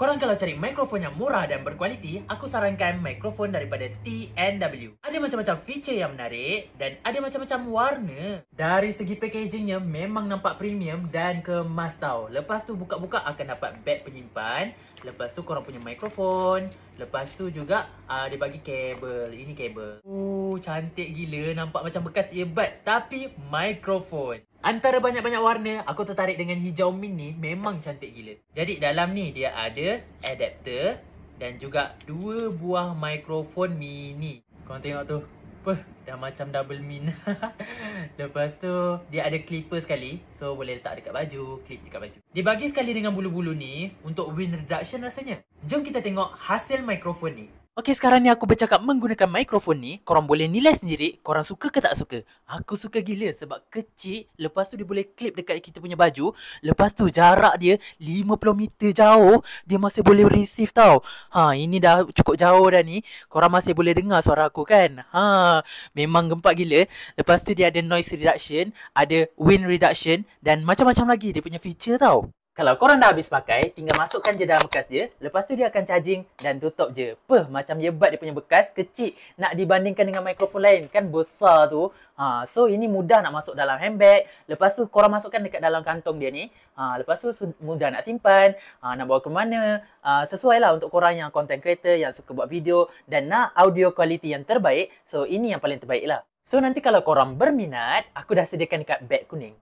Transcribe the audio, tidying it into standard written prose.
Korang kalau cari mikrofon yang murah dan berkualiti, aku sarankan mikrofon daripada TNW. Ada macam-macam feature yang menarik dan ada macam-macam warna. Dari segi packagingnya memang nampak premium dan kemas tau. Lepas tu buka-buka akan dapat beg penyimpan. Lepas tu korang punya mikrofon. Lepas tu juga dia bagi kabel. Ini kabel. Cantik gila. Nampak macam bekas earbud tapi mikrofon. Antara banyak-banyak warna, aku tertarik dengan hijau mint ni. Memang cantik gila. Jadi dalam ni dia ada adapter dan juga 2 buah mikrofon mini. Korang tengok tu. Dah macam double mint. Lepas tu dia ada clipper sekali. So boleh letak dekat baju, clip dekat baju. Dibagi sekali dengan bulu-bulu ni untuk wind reduction rasanya. Jom kita tengok hasil mikrofon ni. Okey, sekarang ni aku bercakap menggunakan mikrofon ni. Korang boleh nilai sendiri, korang suka ke tak suka. Aku suka gila sebab kecil. Lepas tu dia boleh clip dekat kita punya baju. Lepas tu jarak dia 50 meter jauh, dia masih boleh receive tau. Ini dah cukup jauh dah ni. Korang masih boleh dengar suara aku kan. Memang gempak gila. Lepas tu dia ada noise reduction, ada wind reduction dan macam-macam lagi dia punya feature tau. Kalau korang dah habis pakai, tinggal masukkan je dalam bekas dia. Lepas tu dia akan charging dan tutup je. Macam earbud dia punya bekas, kecil nak dibandingkan dengan mikrofon lain. Kan besar tu. So ini mudah nak masuk dalam handbag. Lepas tu korang masukkan dekat dalam kantong dia ni. Lepas tu mudah nak simpan, nak bawa ke mana. Sesuai lah untuk korang yang content creator, yang suka buat video dan nak audio quality yang terbaik. So ini yang paling terbaik lah. So nanti kalau korang berminat, aku dah sediakan dekat beg kuning.